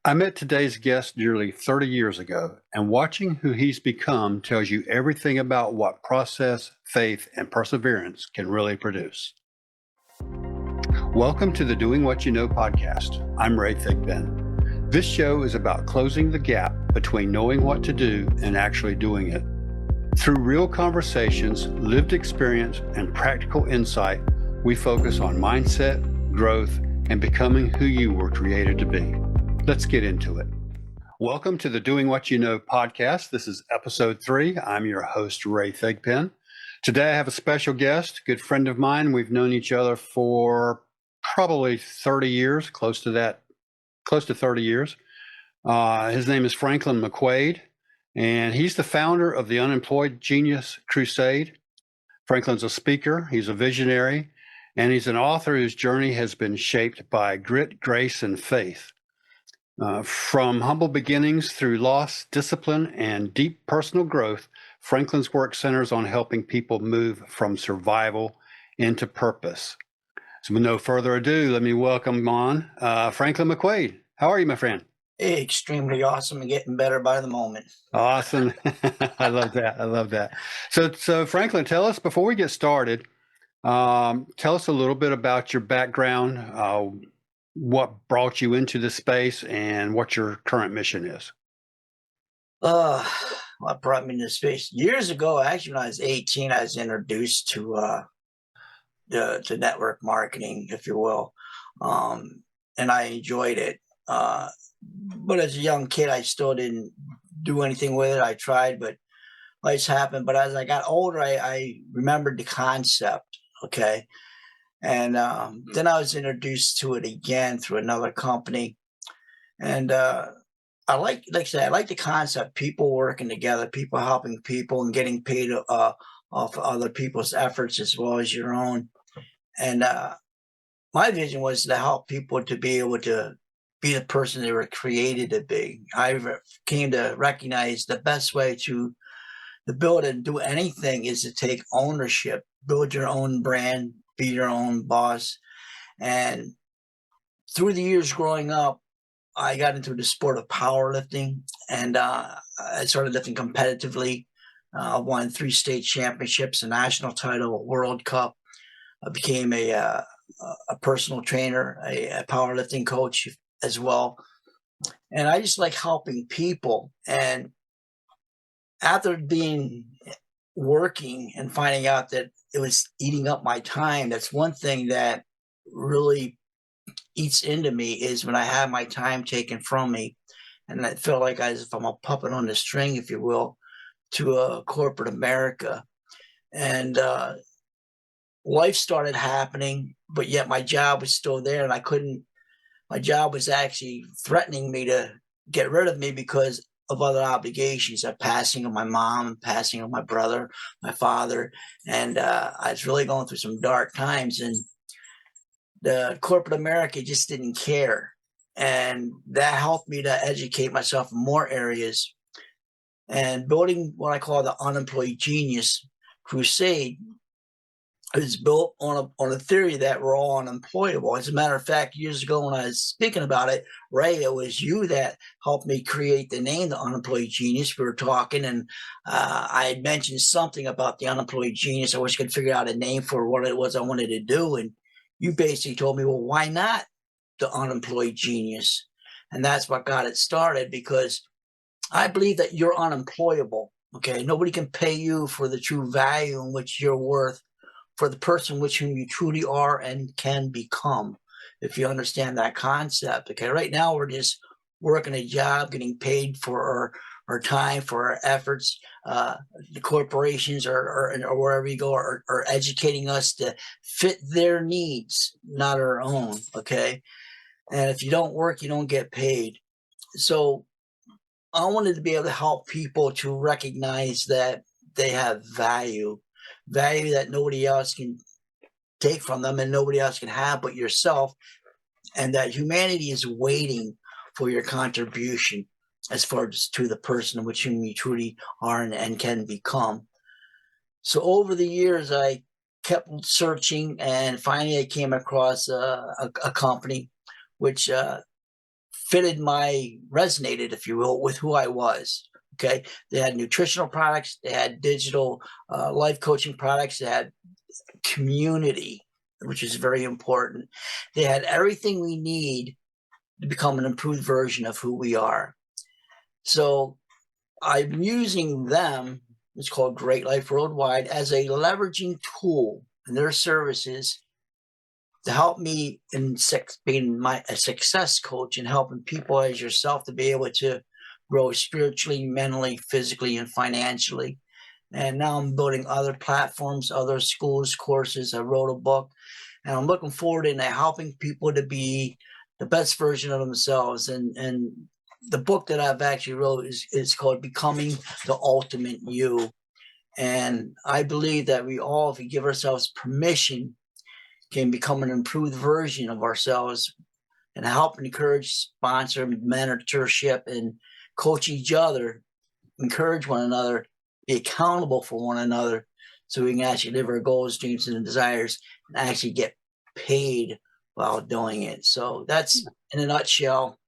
I met today's guest nearly 30 years ago, and watching who he's become tells you everything about what process, faith, and perseverance can really produce. Welcome to the Doing What You Know podcast. I'm Ray Thigpen. This show is about closing the gap between knowing what to do and actually doing it. Through real conversations, lived experience, and practical insight, we focus on mindset, growth, and becoming who you were created to be. Let's get into it. Welcome to the Doing What You Know podcast. This is episode 3. I'm your host, Ray Thigpen. Today I have a special guest, a good friend of mine. We've known each other for probably 30 years, close to 30 years. His name is Franklin McQuaid, and he's the founder of the Unemployed Genius Crusade. Franklin's a speaker, he's a visionary, and he's an author whose journey has been shaped by grit, grace, and faith. From humble beginnings through loss, discipline, and deep personal growth, Franklin's work centers on helping people move from survival into purpose. So with no further ado, let me welcome on Franklin McQuaid. How are you, my friend? Extremely awesome and getting better by the moment. Awesome. I love that. I love that. So Franklin, tell us, before we get started, tell us a little bit about your background, what brought you into this space, and what your current mission is. What brought me into space? Years ago, actually, when I was 18, I was introduced to network marketing, if you will, and I enjoyed it. But as a young kid, I still didn't do anything with it. I tried, but life happened. But as I got older, I remembered the concept. Okay. And then I was introduced to it again through another company. And I like I said, I like the concept, people working together, people helping people and getting paid off other people's efforts as well as your own. And my vision was to help people to be able to be the person they were created to be. Came to recognize the best way to build and do anything is to take ownership, build your own brand, be your own boss. And through the years growing up, I got into the sport of powerlifting, and I started lifting competitively. I won 3 state championships, a national title, a World Cup. I became a personal trainer, a powerlifting coach as well. And I just like helping people. And after working and finding out that it was eating up my time, that's one thing that really eats into me is when I have my time taken from me, and I feel like as if I'm a puppet on the string, if you will, to a corporate America. And life started happening, but yet my job was still there, and I couldn't. My job was actually threatening me to get rid of me because of other obligations, the passing of my mom, passing of my brother, my father, and I was really going through some dark times, and the corporate America just didn't care. And that helped me to educate myself in more areas. And building what I call the Unemployed Genius Crusade is built on a theory that we're all unemployable. As a matter of fact, years ago when I was speaking about it, Ray, it was you that helped me create the name, the Unemployed Genius. We were talking, and I had mentioned something about the Unemployed Genius. I wish I could figure out a name for what it was I wanted to do. And you basically told me, well, why not the Unemployed Genius? And that's what got it started, because I believe that you're unemployable. Okay. Nobody can pay you for the true value in which you're worth, for the person which whom you truly are and can become, if you understand that concept. Okay. Right now, we're just working a job, getting paid for our time, for our efforts. The corporations or wherever you go are educating us to fit their needs, not our own. Okay. And if you don't work, you don't get paid. So I wanted to be able to help people to recognize that they have value that nobody else can take from them and nobody else can have but yourself, and that humanity is waiting for your contribution as far as to the person in which whom you truly are and can become. So over the years, I kept searching, and finally I came across a company which resonated, if you will, with who I was. Okay. They had nutritional products, they had digital life coaching products, they had community, which is very important. They had everything we need to become an improved version of who we are. So I'm using them, it's called Great Life Worldwide, as a leveraging tool in their services to help me in being a success coach and helping people as yourself to be able to grow spiritually, mentally, physically, and financially. And now I'm building other platforms, other schools, courses. I wrote a book, and I'm looking forward into helping people to be the best version of themselves. And the book that I've actually wrote is called Becoming the Ultimate You. And I believe that we all, if we give ourselves permission, can become an improved version of ourselves and help encourage, sponsor, mentorship, and coach each other, encourage one another, be accountable for one another, so we can actually live our goals, dreams, and desires and actually get paid while doing it. So that's, in a nutshell,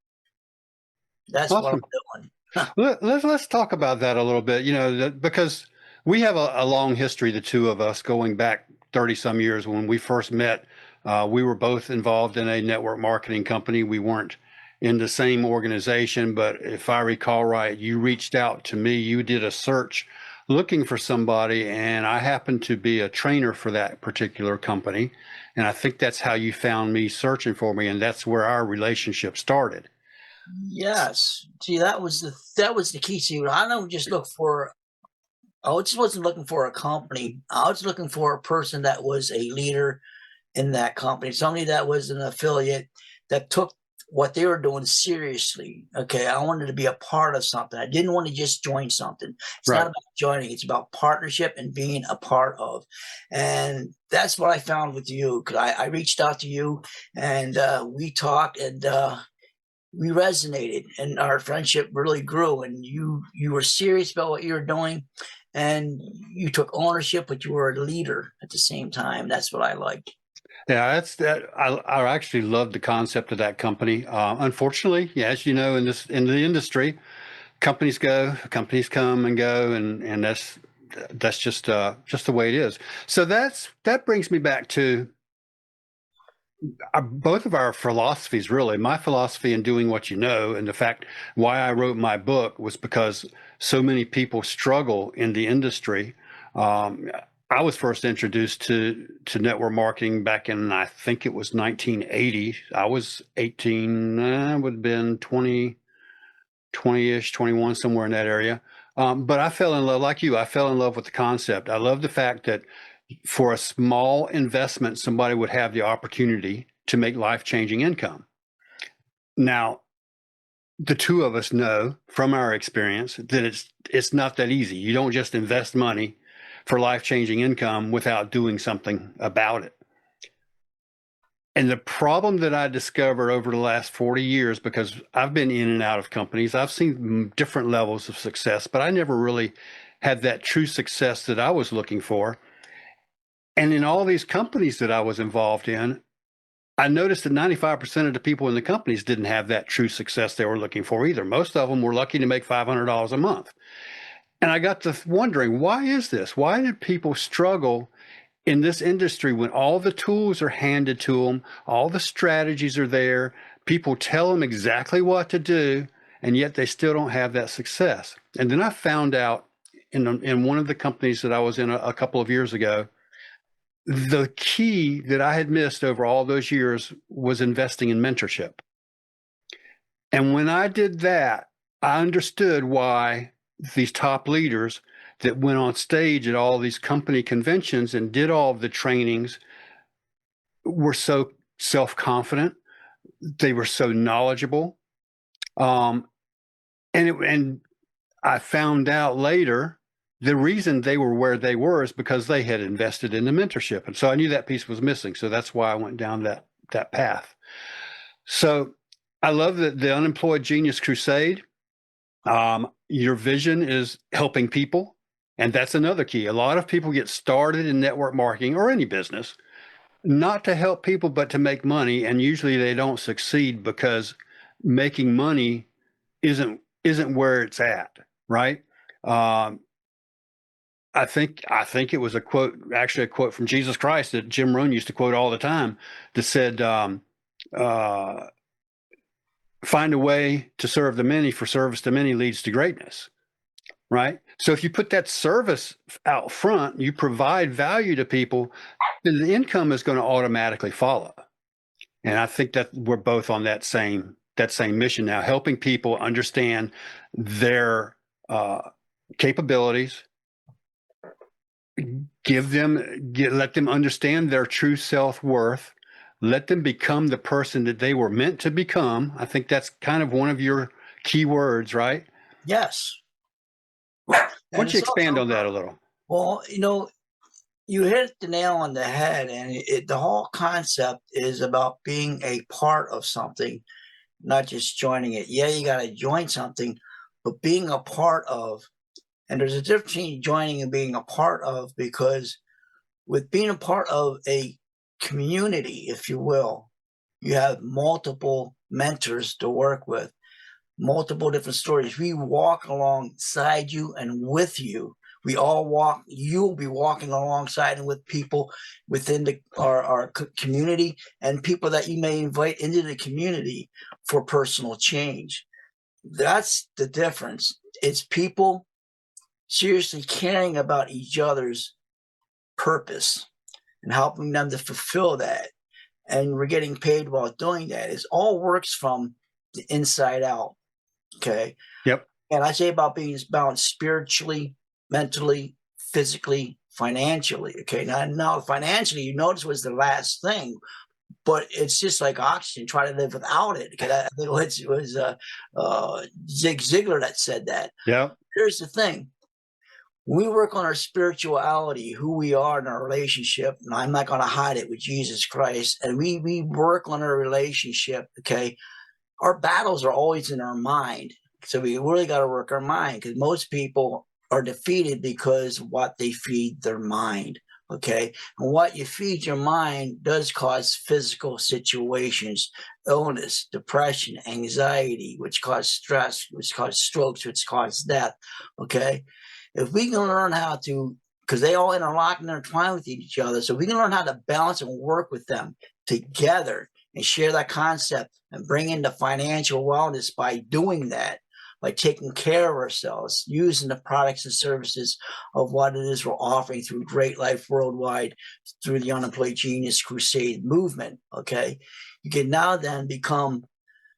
that's Awesome. what I'm doing. Let's talk about that a little bit, because we have a long history, the two of us, going back 30 some years. When we first met, we were both involved in a network marketing company. We weren't in the same organization, but if I recall right, you reached out to me, you did a search looking for somebody, and I happened to be a trainer for that particular company. And I think that's how you found me searching for me, and that's where our relationship started. Yes. See, that was the key. See, I don't just look for. I just wasn't looking for a company. I was looking for a person that was a leader in that company, somebody that was an affiliate that took what they were doing seriously. Okay, I wanted to be a part of something. I didn't want to just join something. It's Right. not about joining, it's about partnership and being a part of. And that's what I found with you, because I reached out to you, and we talked, and we resonated, and our friendship really grew. And you were serious about what you were doing, and you took ownership, but you were a leader at the same time. That's what I liked. Yeah, that's that. I actually love the concept of that company. Unfortunately, yeah, as you know, in the industry, companies go, companies come and go, and that's just the way it is. So that brings me back to both of our philosophies, really. My philosophy in doing what you know, and the fact why I wrote my book was because so many people struggle in the industry. Um, I was first introduced to network marketing back in, I think it was 1980. I was 18, would have been 20-ish, 21, somewhere in that area. But I fell in love, like you, I fell in love with the concept. I love the fact that for a small investment, somebody would have the opportunity to make life-changing income. Now, the two of us know from our experience that it's not that easy. You don't just invest money for life-changing income without doing something about it. And the problem that I discovered over the last 40 years, because I've been in and out of companies, I've seen different levels of success, but I never really had that true success that I was looking for. And in all these companies that I was involved in, I noticed that 95% of the people in the companies didn't have that true success they were looking for either. Most of them were lucky to make $500 a month. And I got to wondering, why is this? Why did people struggle in this industry when all the tools are handed to them, all the strategies are there, people tell them exactly what to do, and yet they still don't have that success? And then I found out in one of the companies that I was in a couple of years ago, the key that I had missed over all those years was investing in mentorship. And when I did that, I understood why these top leaders that went on stage at all these company conventions and did all of the trainings were so self-confident. They were so knowledgeable. Um, and I found out later the reason they were where they were is because they had invested in the mentorship. And so I knew that piece was missing. So that's why I went down that path. So I love the Unemployed Genius Crusade. Your vision is helping people. And that's another key. A lot of people get started in network marketing or any business, not to help people, but to make money. And usually they don't succeed because making money isn't where it's at, right? Um, I think it was a quote, actually a quote from Jesus Christ that Jim Rohn used to quote all the time, that said, uh, "Find a way to serve the many, for service to many leads to greatness." Right? So if you put that service out front, you provide value to people, then the income is going to automatically follow. And I think that we're both on that same mission now, helping people understand their capabilities, let them understand their true self-worth, let them become the person that they were meant to become. I think that's kind of one of your key words, right? Yes. Why And don't you it's expand also, on that a little? well, you hit the nail on the head, and the whole concept is about being a part of something, not just joining it. Yeah, you got to join something, but being a part of. And there's a difference between joining and being a part of, because with being a part of a community, if you will, you have multiple mentors to work with, multiple different stories. We walk alongside you and with you. We all walk, you'll be walking alongside and with people within our community, and people that you may invite into the community for personal change. That's the difference. It's people seriously caring about each other's purpose and helping them to fulfill that. And we're getting paid while doing that. It all works from the inside out. Okay. Yep. And I say about being balanced spiritually, mentally, physically, financially. Okay. Now financially, you notice, was the last thing, but it's just like oxygen. Try to live without it. Okay. I think it was Zig Ziglar that said that. Yep. Here's the thing. We work on our spirituality, who we are in our relationship, and I'm not going to hide it, with Jesus Christ, and we work on our relationship, okay? Our battles are always in our mind, so we really got to work our mind, because most people are defeated because of what they feed their mind, okay? And what you feed your mind does cause physical situations, illness, depression, anxiety, which cause stress, which cause strokes, which cause death, okay? If we can learn how to, because they all interlock and intertwine with each other, so we can learn how to balance and work with them together and share that concept and bring in the financial wellness by doing that, by taking care of ourselves, using the products and services of what it is we're offering through Great Life Worldwide, through the Unemployed Genius Crusade movement, okay? You can now then become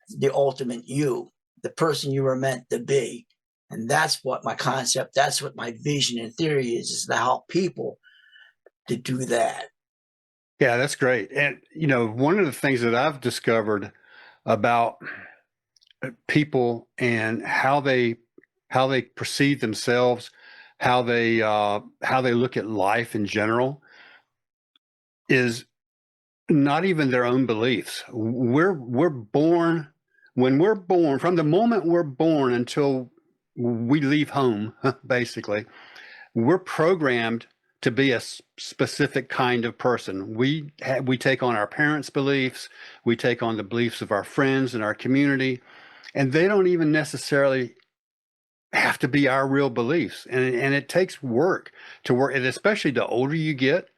the ultimate you, the person you were meant to be. And that's what my concept, that's what my vision and theory is to help people to do that. Yeah, that's great. And, one of the things that I've discovered about people and how they perceive themselves, how they look at life in general, is not even their own beliefs. We're born, when we're born, from the moment we're born until we leave home, basically, we're programmed to be a specific kind of person. We take on our parents' beliefs, we take on the beliefs of our friends and our community, and they don't even necessarily have to be our real beliefs. And it takes work to work, and especially the older you get,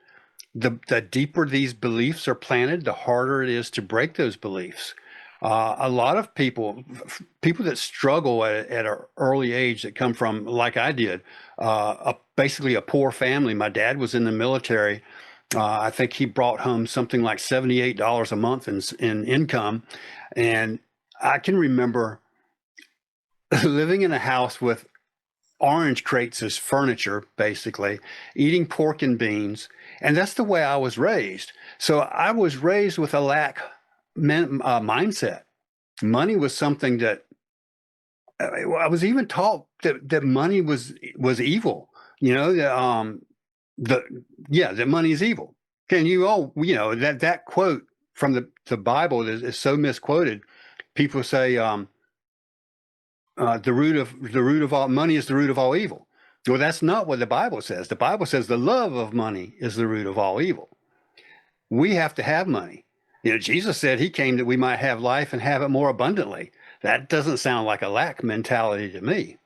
the deeper these beliefs are planted, the harder it is to break those beliefs. A lot of people that struggle at an early age, that come from, like I did, basically a poor family. My dad was in the military. I think he brought home something like $78 a month in income. And I can remember living in a house with orange crates as furniture, basically, eating pork and beans. And that's the way I was raised. So I was raised with a lack mindset. Money was something that I was even taught that money was evil. That money is evil. Can you all, that quote from the Bible is so misquoted. People say, the root of all money is the root of all evil. Well, that's not what the Bible says. The Bible says the love of money is the root of all evil. We have to have money. Jesus said he came that we might have life and have it more abundantly. That doesn't sound like a lack mentality to me.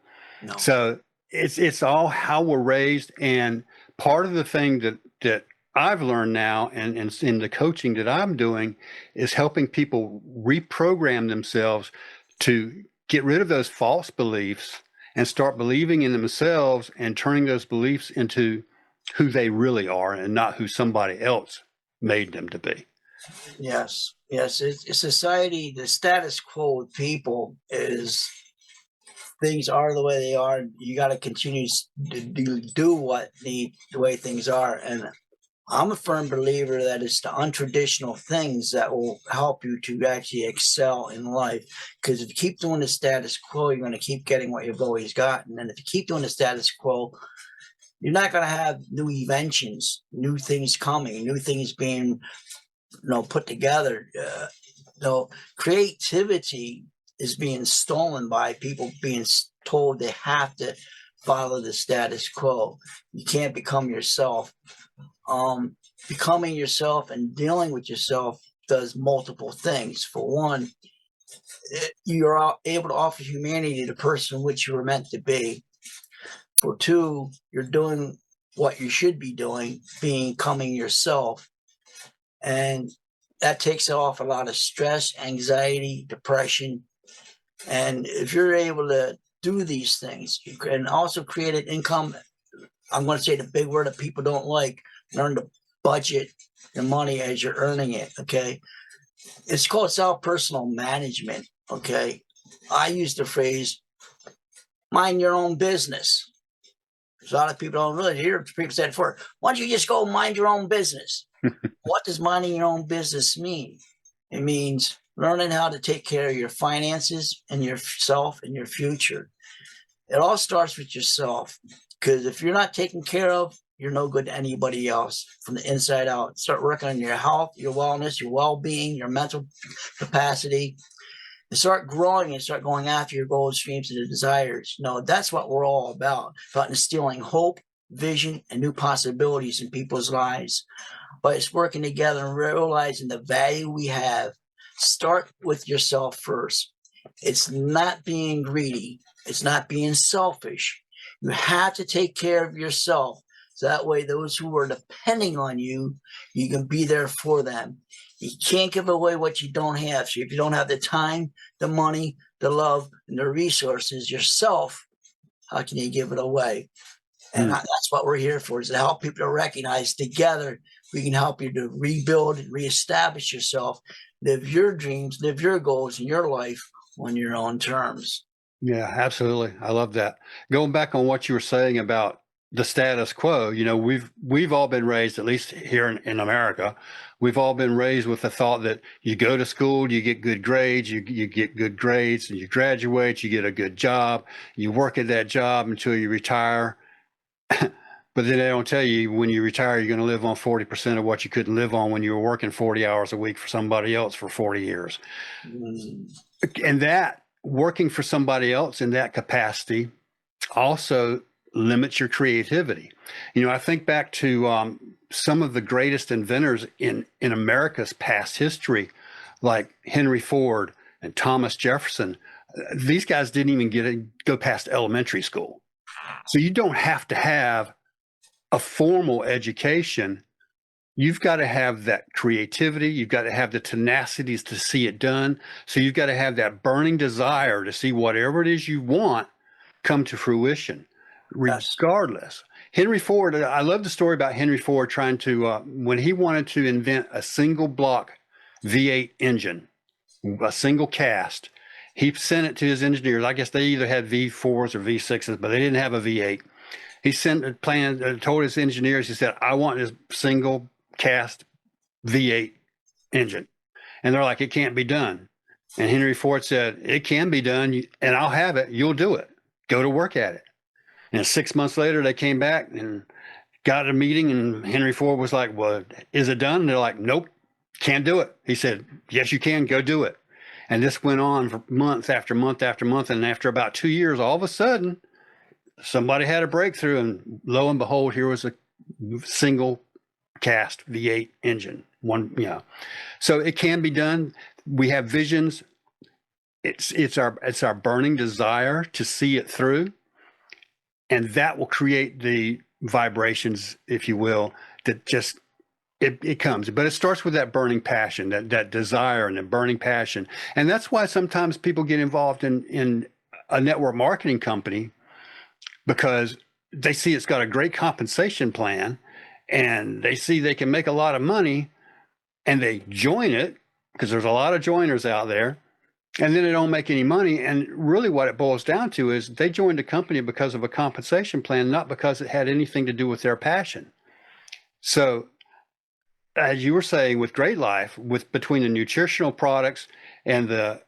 No. So it's all how we're raised, and part of the thing that I've learned now, and in the coaching that I'm doing, is helping people reprogram themselves to get rid of those false beliefs and start believing in themselves and turning those beliefs into who they really are and not who somebody else made them to be. Yes. Yes. It's society, the status quo of people is things are the way they are. You got to continue to do what the way things are. And I'm a firm believer that it's the untraditional things that will help you to actually excel in life. Because if you keep doing the status quo, you're going to keep getting what you've always gotten. And if you keep doing the status quo, you're not going to have new inventions, new things coming, new things being put together. Creativity is being stolen by people being told they have to follow the status quo. You can't become yourself. Becoming yourself and dealing with yourself does multiple things. For one, you're able to offer humanity the person which you were meant to be. For two, you're doing what you should be doing, becoming yourself. And that takes off a lot of stress, anxiety, depression. And if you're able to do these things, you can also create an income. I'm going to say the big word that people don't like: learn to budget the money as you're earning it. Okay. It's called self-personal management. Okay. I use the phrase, mind your own business. A lot of people don't really hear people say it before. Why don't you just go mind your own business? What does minding your own business mean? It means learning how to take care of your finances and yourself and your future. It all starts with yourself, because if you're not taken care of, you're no good to anybody else from the inside out. Start working on your health, your wellness, your well-being, your mental capacity, and start growing and start going after your goals, dreams, and desires. That's what we're all about instilling hope, vision, and new possibilities in people's lives. But it's working together and realizing the value we have. Start with yourself first. It's not being greedy. It's not being selfish. You have to take care of yourself. So that way, those who are depending on you, you can be there for them. You can't give away what you don't have. So if you don't have the time, the money, the love, and the resources yourself, how can you give it away? And that's what we're here for, is to help people to recognize together we can help you to rebuild and reestablish yourself, live your dreams, live your goals in your life on your own terms. Yeah, absolutely. I love that. Going back on what you were saying about the status quo, we've all been raised, at least here in America, we've all been raised with the thought that you go to school, you get good grades, you get good grades, and you graduate, you get a good job, you work at that job until you retire. But then they don't tell you when you retire, you're going to live on 40% of what you couldn't live on when you were working 40 hours a week for somebody else for 40 years. And that working for somebody else in that capacity also limits your creativity. I think back to some of the greatest inventors in America's past history, like Henry Ford and Thomas Jefferson. These guys didn't even go past elementary school. So you don't have to have a formal education. You've got to have that creativity. You've got to have the tenacities to see it done. So you've got to have that burning desire to see whatever it is you want come to fruition, regardless. Henry Ford, I love the story about Henry Ford trying to, when he wanted to invent a single block V8 engine, a single cast, he sent it to his engineers. I guess they either had V4s or V6s, but they didn't have a V8. He sent a plan, told his engineers, he said, I want this single cast V8 engine. And they're like, it can't be done. And Henry Ford said, it can be done, and I'll have it. You'll do it. Go to work at it. And 6 months later, they came back and got a meeting, and Henry Ford was like, well, is it done? And they're like, nope, can't do it. He said, yes, you can. Go do it. And this went on for month after month after month. And after about 2 years, all of a sudden, somebody had a breakthrough, and lo and behold, here was a single cast V8 engine. one, so it can be done. We have visions. It's our burning desire to see it through, and that will create the vibrations, if you will, that just it comes. But it starts with that burning passion, that desire and the burning passion. And that's why sometimes people get involved in a network marketing company, because they see it's got a great compensation plan and they see they can make a lot of money, and they join it because there's a lot of joiners out there, and then they don't make any money. And really what it boils down to is they joined the company because of a compensation plan, not because it had anything to do with their passion. So as you were saying with Great Life, with between the nutritional products and the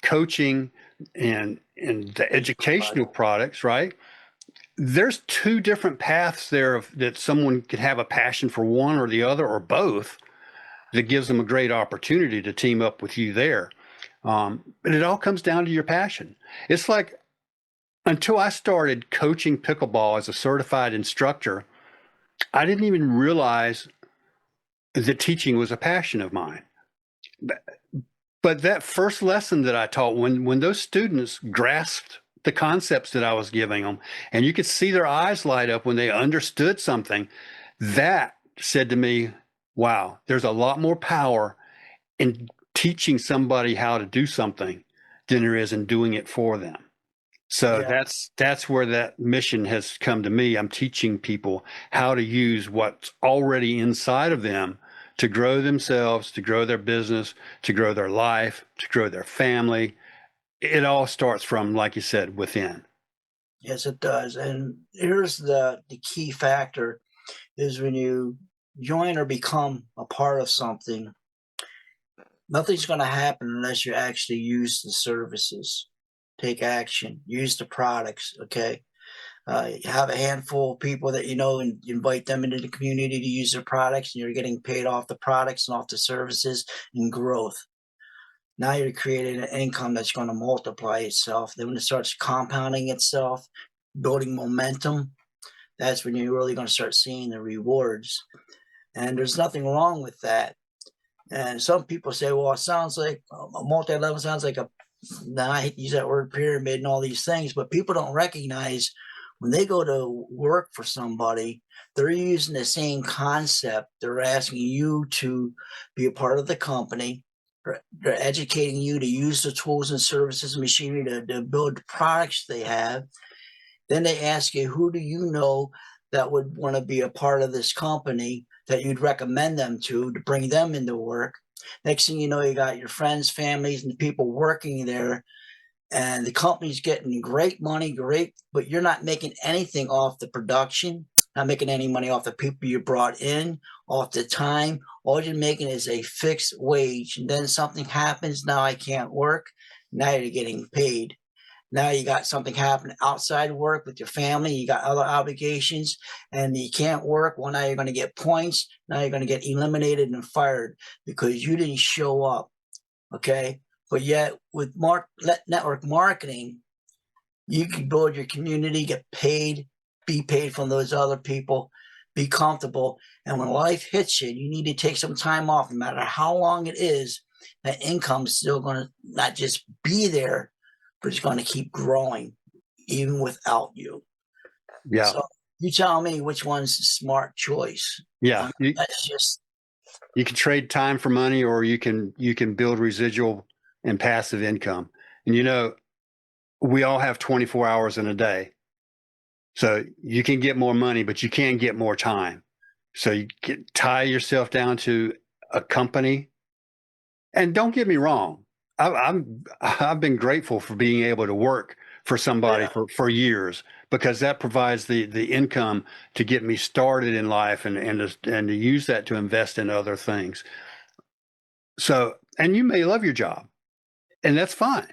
coaching and the educational products, right? There's two different paths there that someone could have a passion for one or the other or both, that gives them a great opportunity to team up with you there. But it all comes down to your passion. It's like, until I started coaching pickleball as a certified instructor, I didn't even realize that teaching was a passion of mine. But that first lesson that I taught, when those students grasped the concepts that I was giving them, and you could see their eyes light up when they understood something, that said to me, wow, there's a lot more power in teaching somebody how to do something than there is in doing it for them. So that's where that mission has come to me. I'm teaching people how to use what's already inside of them to grow themselves, to grow their business, to grow their life, to grow their family. It all starts from, like you said, within. Yes, it does. And here's the key factor is when you join or become a part of something, nothing's going to happen unless you actually use the services, take action, use the products. Okay. Have a handful of people that you know and invite them into the community to use their products, and you're getting paid off the products and off the services and growth. Now you're creating an income that's going to multiply itself. Then when it starts compounding itself, building momentum, that's when you're really going to start seeing the rewards. And there's nothing wrong with that. And some people say, well, it sounds like a multi-level, sounds like now I hate to use that word, pyramid and all these things, but people don't recognize when they go to work for somebody, they're using the same concept. They're asking you to be a part of the company. They're educating you to use the tools and services and machinery to build the products they have. Then they ask you, who do you know that would want to be a part of this company that you'd recommend them to bring them into work? Next thing you know, you got your friends, families, and the people working there, and the company's getting great money, but you're not making anything off the production, not making any money off the people you brought in, off the time. All you're making is a fixed wage. And then something happens, now I can't work. Now you're getting paid. Now you got something happening outside work with your family. You got other obligations and you can't work. Well, now you're going to get points. Now you're going to get eliminated and fired because you didn't show up. Okay. But yet with network marketing, you can build your community, get paid, be paid from those other people, be comfortable. And when life hits you, you need to take some time off, no matter how long it is. That income is still going to not just be there, but it's going to keep growing even without you. Yeah. So you tell me which one's the smart choice. Yeah. That's just, you can trade time for money, or you can build residual and passive income. And we all have 24 hours in a day. So you can get more money, but you can't get more time. So you tie yourself down to a company. And don't get me wrong, I've been grateful for being able to work for somebody for years, because that provides the income to get me started in life and to use that to invest in other things. So, and you may love your job, and that's fine.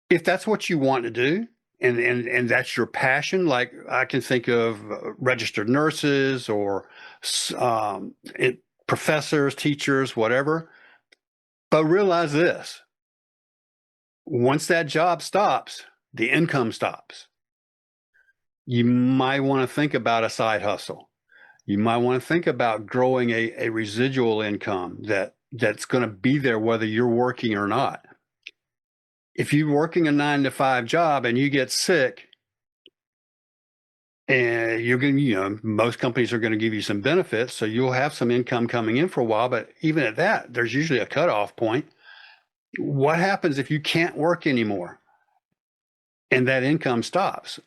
If that's what you want to do, and that's your passion, like I can think of registered nurses or professors, teachers, whatever. But realize this: once that job stops, the income stops. You might want to think about a side hustle. you might want to think about growing a residual income that's going to be there whether you're working or not. If you're working a 9-to-5 job and you get sick, and you're going to, most companies are going to give you some benefits, so you'll have some income coming in for a while. But even at that, there's usually a cutoff point. What happens if you can't work anymore and that income stops?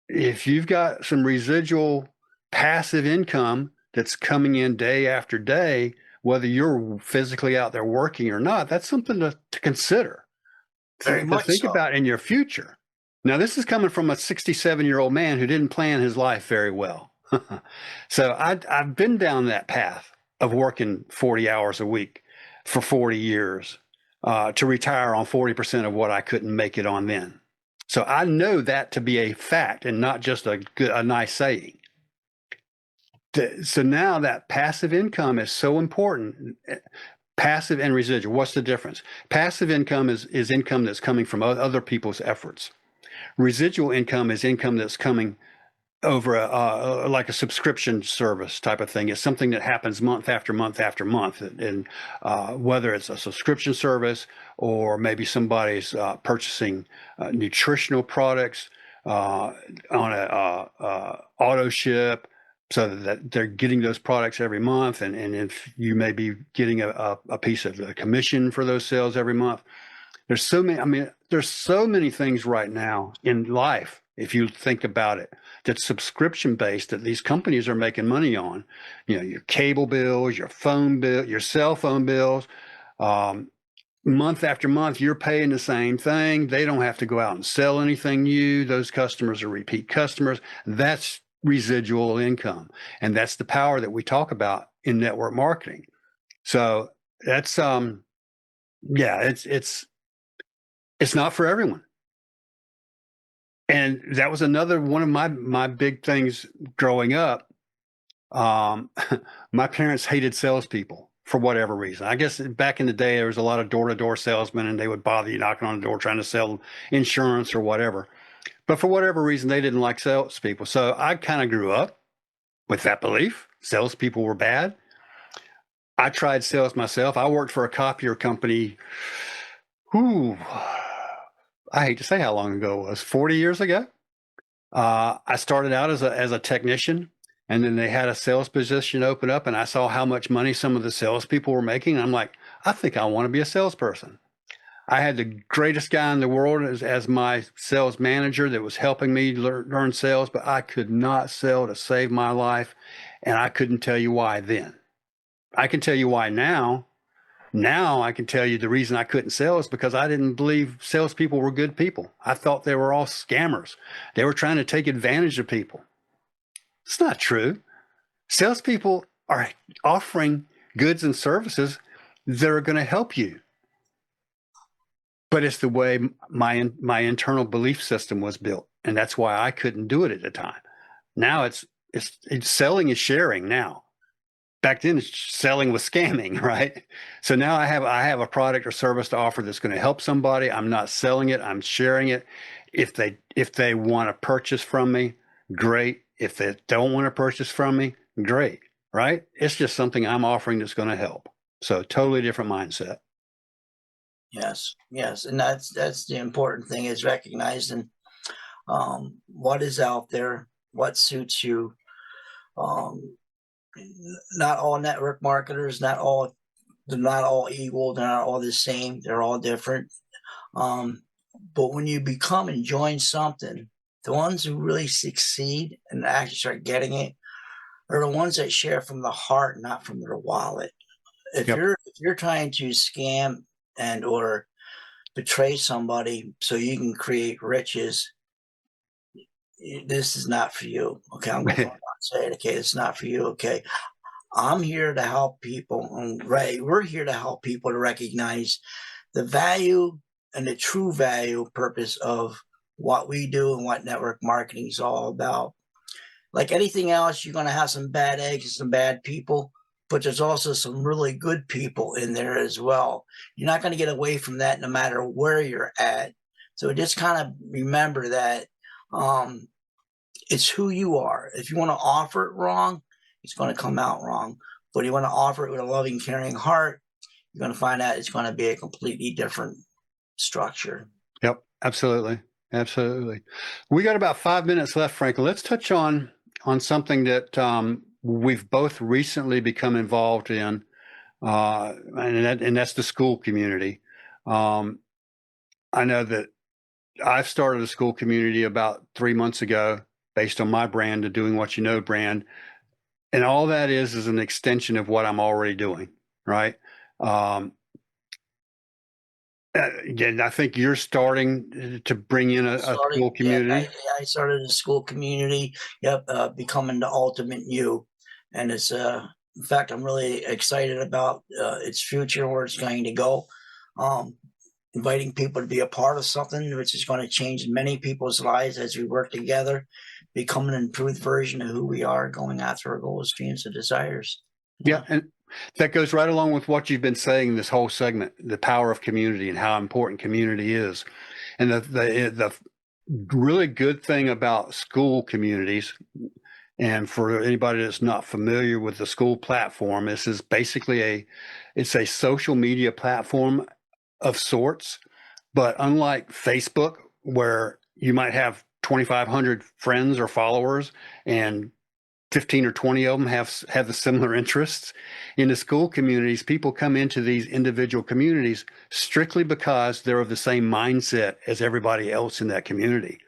If you've got some residual passive income that's coming in day after day, whether you're physically out there working or not, that's something to consider, Very to much think so. about in your future. Now, this is coming from a 67-year-old man who didn't plan his life very well. So I've been down that path of working 40 hours a week for 40 years to retire on 40% of what I couldn't make it on then. So I know that to be a fact and not just a nice saying. So now that passive income is so important. Passive and residual, what's the difference? Passive income is income that's coming from other people's efforts. Residual income is income that's coming over like a subscription service type of thing. It's something that happens month after month after month. And whether it's a subscription service or maybe somebody's purchasing nutritional products on a auto ship, so that they're getting those products every month. And if you may be getting a piece of the commission for those sales every month. There's so many things right now in life, if you think about it, that's subscription based that these companies are making money on. Your cable bills, your phone bill, your cell phone bills. Month after month, you're paying the same thing. They don't have to go out and sell anything new. Those customers are repeat customers. That's residual income. And that's the power that we talk about in network marketing. So that's, it's not for everyone. And that was another one of my big things growing up. My parents hated salespeople for whatever reason. I guess back in the day, there was a lot of door-to-door salesmen, and they would bother you knocking on the door trying to sell insurance or whatever. But for whatever reason, they didn't like salespeople. So I kind of grew up with that belief. Salespeople were bad. I tried sales myself. I worked for a copier company. I hate to say how long ago it was, 40 years ago. I started out as a technician, and then they had a sales position open up, and I saw how much money some of the salespeople were making. And I'm like, I think I want to be a salesperson. I had the greatest guy in the world as my sales manager that was helping me learn sales, but I could not sell to save my life, and I couldn't tell you why then. I can tell you why now. Now I can tell you the reason I couldn't sell is because I didn't believe salespeople were good people. I thought they were all scammers. They were trying to take advantage of people. It's not true. Salespeople are offering goods and services that are going to help you. But it's the way my internal belief system was built, and that's why I couldn't do it at the time. Now it's selling is sharing now. Back then, selling was scamming, right? So now I have a product or service to offer that's going to help somebody. I'm not selling it. I'm sharing it. If they want to purchase from me, great. If they don't want to purchase from me, great, right? It's just something I'm offering that's going to help. So totally different mindset. Yes, yes, and that's the important thing, is recognizing what is out there, what suits you. Um, Not all network marketers, they're not all equal, they're not all the same, they're all different. But when you become and join something, the ones who really succeed and actually start getting it are the ones that share from the heart, not from their wallet. If Yep. you're trying to scam and or betray somebody so you can create riches, this is not for you. Okay, I'm going to say it. Okay, it's not for you. Okay, I'm here to help people. And we're here to help people to recognize the value and the true value purpose of what we do and what network marketing is all about. Like anything else, you're going to have some bad eggs and some bad people, but there's also some really good people in there as well. You're not going to get away from that no matter where you're at. So just kind of remember that it's who you are. If you want to offer it wrong, it's going to come out wrong. But if you want to offer it with a loving, caring heart, you're going to find out it's going to be a completely different structure. Yep, absolutely. Absolutely. We got about 5 minutes left, Franklin. Let's touch on something that we've both recently become involved in, and that's the school community. I know that I've started a school community about 3 months ago based on my brand, the Doing What You Know brand. And all that is an extension of what I'm already doing, right? Again, I think you're starting to bring in a school community. Yeah, I started a school community. Yep, becoming the ultimate you, and it's in fact, I'm really excited about its future, where it's going to go. Inviting people to be a part of something which is going to change many people's lives as we work together, become an improved version of who we are, going after our goals, dreams, and desires. Yeah, and that goes right along with what you've been saying this whole segment, the power of community and how important community is. And the really good thing about school communities, and for anybody that's not familiar with the school platform, this is basically it's a social media platform of sorts. But unlike Facebook, where you might have 2,500 friends or followers and 15 or 20 of them have the similar interests, in the school communities, people come into these individual communities strictly because they're of the same mindset as everybody else in that community.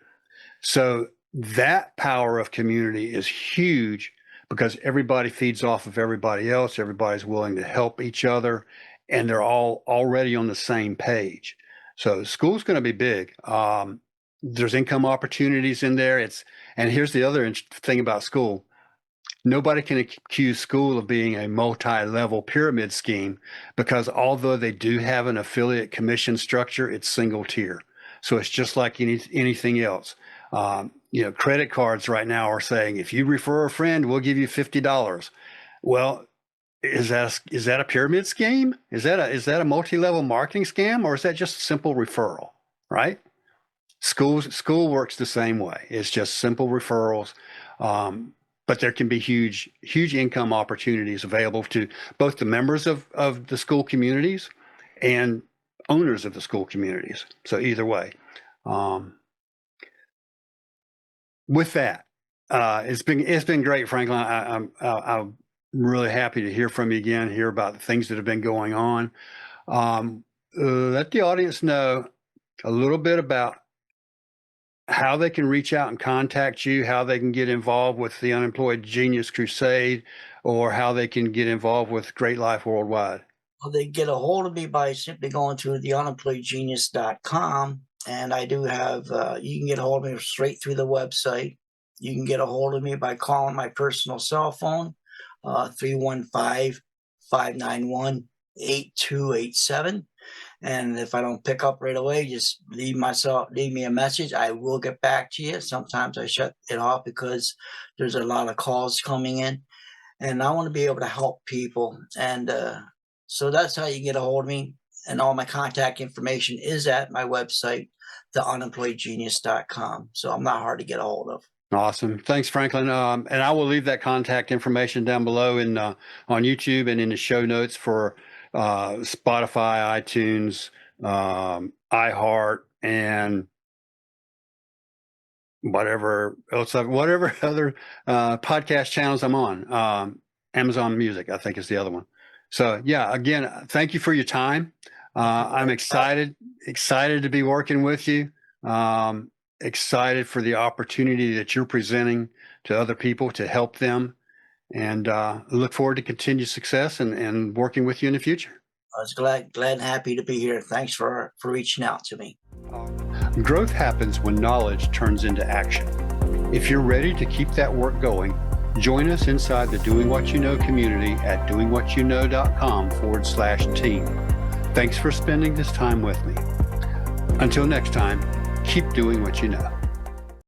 So that power of community is huge because everybody feeds off of everybody else. Everybody's willing to help each other, and they're all already on the same page. So school's going to be big. There's income opportunities in there. And here's the other thing about school. Nobody can accuse school of being a multi-level pyramid scheme, because although they do have an affiliate commission structure, it's single tier. So it's just like anything else. Credit cards right now are saying, if you refer a friend, we'll give you $50. Well, is that a pyramid scheme? Is that a multi-level marketing scam, or is that just simple referral? Right? School works the same way. It's just simple referrals. But there can be huge income opportunities available to both the members of the school communities and owners of the school communities. So either way, with that, it's been great, Franklin. I'm really happy to hear from you again, hear about the things that have been going on. Let the audience know a little bit about how they can reach out and contact you, how they can get involved with the Unemployed Genius Crusade, or how they can get involved with Great Life Worldwide. Well, they get a hold of me by simply going to theunemployedgenius.com. And I do have, you can get a hold of me straight through the website. You can get a hold of me by calling my personal cell phone, 315-591-8287. And if I don't pick up right away, just leave me a message. I will get back to you. Sometimes I shut it off because there's a lot of calls coming in, and I want to be able to help people. And so that's how you get a hold of me. And all my contact information is at my website, theunemployedgenius.com. So I'm not hard to get a hold of. Awesome. Thanks, Franklin. And I will leave that contact information down below on YouTube and in the show notes for Spotify, iTunes, iHeart, and whatever other podcast channels I'm on. Amazon Music, I think, is the other one. So yeah, again, thank you for your time. I'm excited to be working with you. Excited for the opportunity that you're presenting to other people to help them, and look forward to continued success and working with you in the future. I was glad and happy to be here. Thanks for reaching out to me. Growth happens when knowledge turns into action. If you're ready to keep that work going, join us inside the Doing What You Know community at doingwhatyouknow.com/team. Thanks for spending this time with me. Until next time, keep doing what you know.